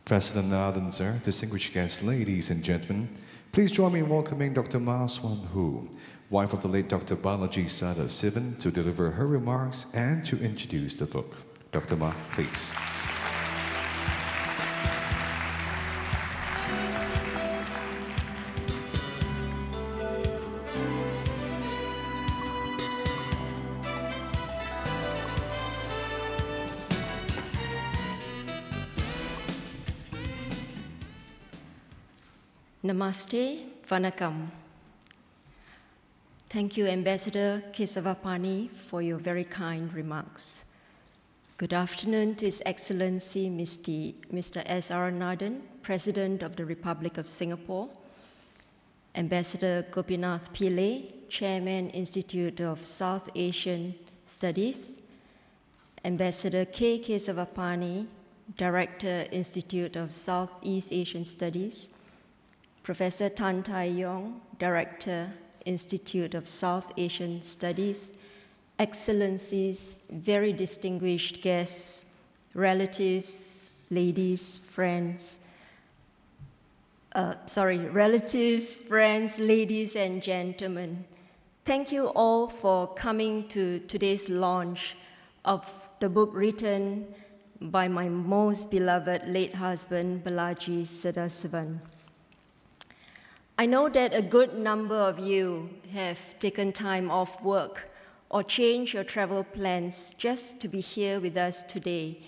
President Nathan, sir, distinguished guests, ladies and gentlemen, please join me in welcoming Dr. Ma Swan Hu, wife of the late Dr. Balaji Sadasivan, to deliver her remarks and to introduce the book. Dr. Ma, please. Namaste, Vanakkam. Thank you, Ambassador Kesavapani, for your very kind remarks. Good afternoon to His Excellency Mr. S.R. Nathan, President of the Republic of Singapore, Ambassador Gopinath Pillay, Chairman, Institute of South Asian Studies, Ambassador K. Kesavapani, Director, Institute of Southeast Asian Studies, Professor Tan Tai Yong, Director, Institute of South Asian Studies, Excellencies, very distinguished guests, relatives, ladies, friends, ladies and gentlemen. Thank you all for coming to today's launch of the book written by my most beloved late husband, Balaji Sadasivan. I know that a good number of you have taken time off work or changed your travel plans just to be here with us today,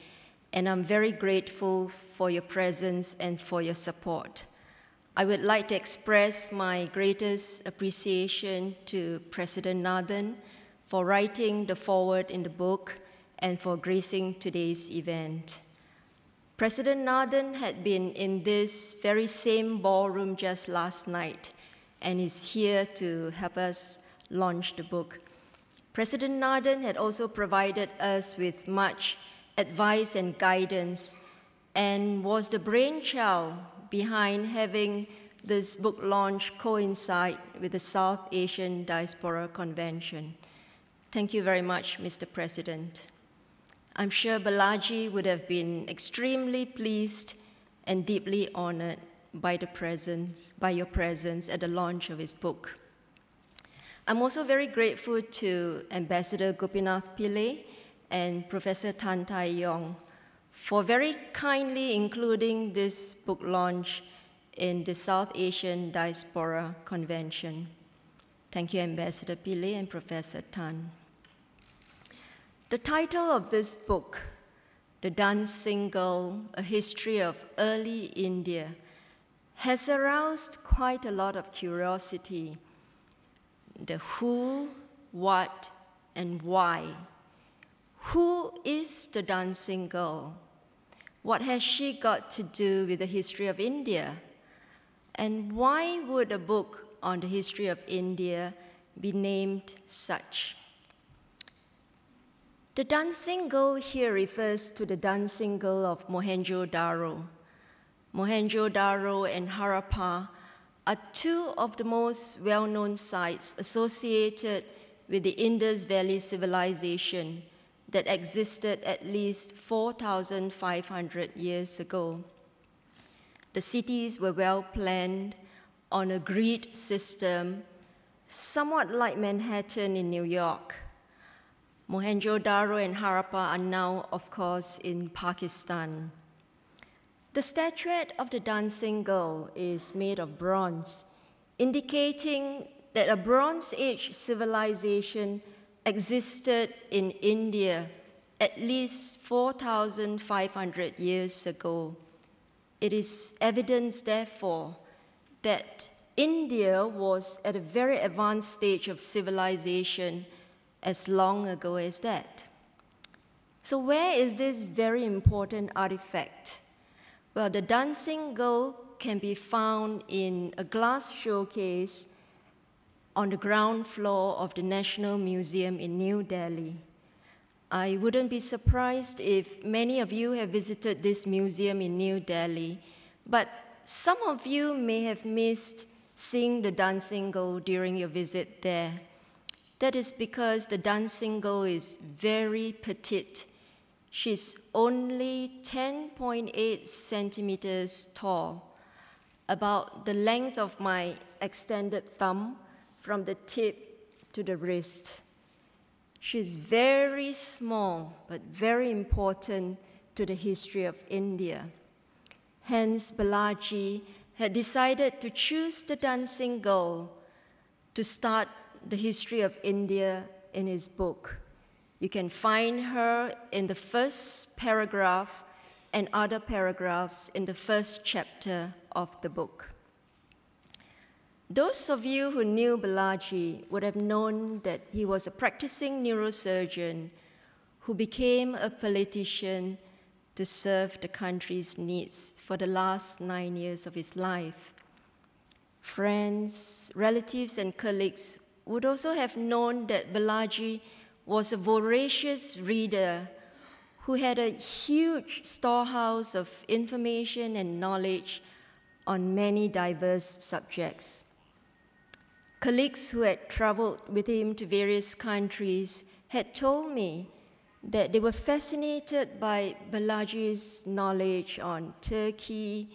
and I'm very grateful for your presence and for your support. I would like to express my greatest appreciation to President Nathan for writing the foreword in the book and for gracing today's event. President Nathan had been in this very same ballroom just last night and is here to help us launch the book. President Nathan had also provided us with much advice and guidance and was the brainchild behind having this book launch coincide with the South Asian Diaspora Convention. Thank you very much, Mr. President. I'm sure Balaji would have been extremely pleased and deeply honored by your presence at the launch of his book. I'm also very grateful to Ambassador Gopinath Pillay and Professor Tan Tai Yong for very kindly including this book launch in the South Asian Diaspora Convention. Thank you, Ambassador Pillay and Professor Tan. The title of this book, The Dancing Girl, A History of Early India, has aroused quite a lot of curiosity. The who, what, and why. Who is the dancing girl? What has she got to do with the history of India? And why would a book on the history of India be named such? The dancing girl here refers to the dancing girl of Mohenjo-Daro. Mohenjo-Daro and Harappa are two of the most well-known sites associated with the Indus Valley civilization that existed at least 4,500 years ago. The cities were well planned on a grid system, somewhat like Manhattan in New York. Mohenjo-Daro and Harappa are now, of course, in Pakistan. The statuette of the dancing girl is made of bronze, indicating that a Bronze Age civilization existed in India at least 4,500 years ago. It is evidence, therefore, that India was at a very advanced stage of civilization as long ago as that. So where is this very important artifact? Well, the dancing girl can be found in a glass showcase on the ground floor of the National Museum in New Delhi. I wouldn't be surprised if many of you have visited this museum in New Delhi, but some of you may have missed seeing the dancing girl during your visit there. That is because the dancing girl is very petite, She's only 10.8 centimeters tall, about the length of my extended thumb from the tip to the wrist. She's very small, but very important to the history of India. Hence, Balaji had decided to choose the dancing girl to start the history of India in his book. You can find her in the first paragraph and other paragraphs in the first chapter of the book. Those of you who knew Balaji would have known that he was a practicing neurosurgeon who became a politician to serve the country's needs for the last 9 years of his life. Friends, relatives, and colleagues would also have known that Balaji was a voracious reader who had a huge storehouse of information and knowledge on many diverse subjects. Colleagues who had traveled with him to various countries had told me that they were fascinated by Balaji's knowledge on Turkey,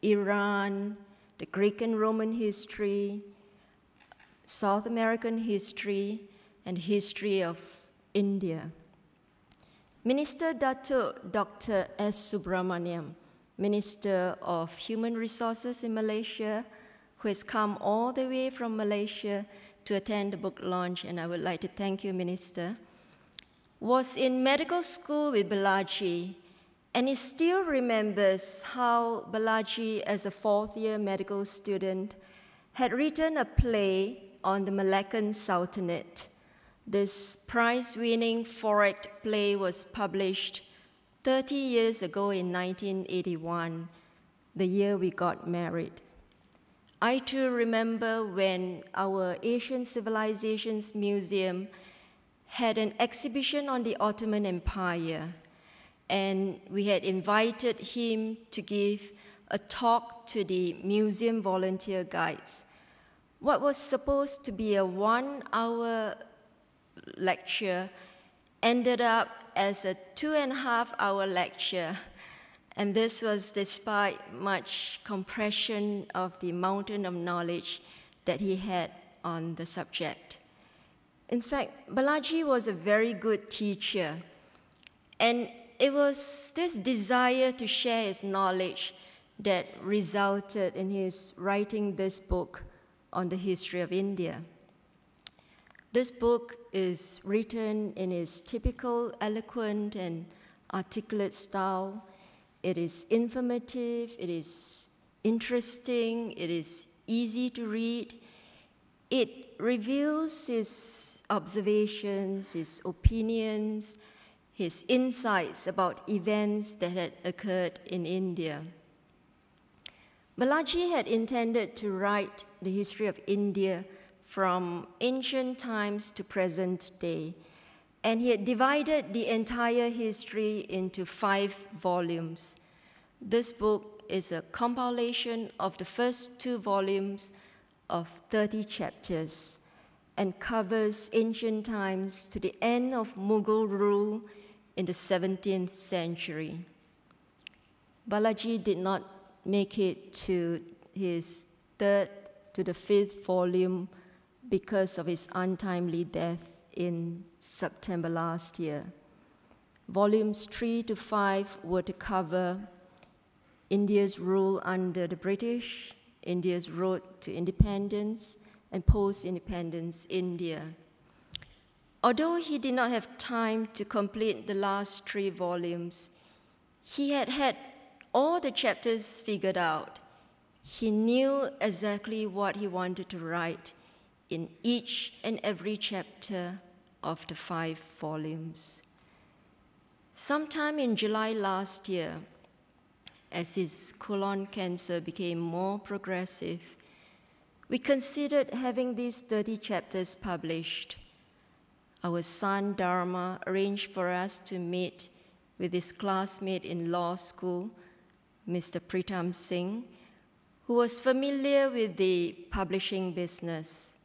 Iran, the Greek and Roman history, South American history, and history of India. Minister Dato Dr. S. Subramaniam, Minister of Human Resources in Malaysia, who has come all the way from Malaysia to attend the book launch, and I would like to thank you, Minister, was in medical school with Balaji, and he still remembers how Balaji, as a fourth-year medical student, had written a play on the Malaccan Sultanate. This prize-winning foreign play was published 30 years ago in 1981, the year we got married. I too remember when our Asian Civilizations Museum had an exhibition on the Ottoman Empire, and we had invited him to give a talk to the museum volunteer guides. What was supposed to be a 1-hour lecture ended up as a 2.5-hour lecture, and this was despite much compression of the mountain of knowledge that he had on the subject. In fact, Balaji was a very good teacher, and it was this desire to share his knowledge that resulted in his writing this book on the history of India. This book is written in his typical eloquent and articulate style. It is informative, it is interesting, it is easy to read. It reveals his observations, his opinions, his insights about events that had occurred in India. Balaji had intended to write the history of India from ancient times to present day, and he had divided the entire history into 5 volumes. This book is a compilation of the first 2 volumes of 30 chapters and covers ancient times to the end of Mughal rule in the 17th century. Balaji did not make it to his 3rd to the 5th volume because of his untimely death in September last year. Volumes 3 to 5 were to cover India's rule under the British, India's road to independence, and post-independence India. Although he did not have time to complete the last 3 volumes, he had all the chapters figured out. He knew exactly what he wanted to write in each and every chapter of the 5 volumes. Sometime in July last year, as his colon cancer became more progressive, we considered having these 30 chapters published. Our son Dharma arranged for us to meet with his classmate in law school, Mr. Pritam Singh, who was familiar with the publishing business.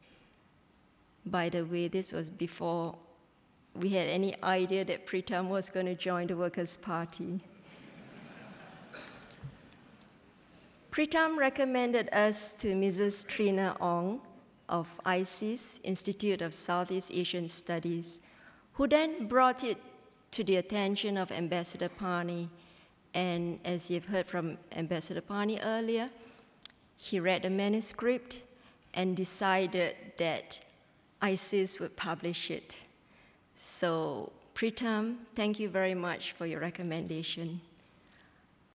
By the way, this was before we had any idea that Pritam was going to join the Workers' Party. Pritam recommended us to Mrs. Trina Ong of ISIS, Institute of Southeast Asian Studies, who then brought it to the attention of Ambassador Pani. And as you've heard from Ambassador Pani earlier, he read the manuscript and decided that ISIS would publish it. So, Pritam, thank you very much for your recommendation.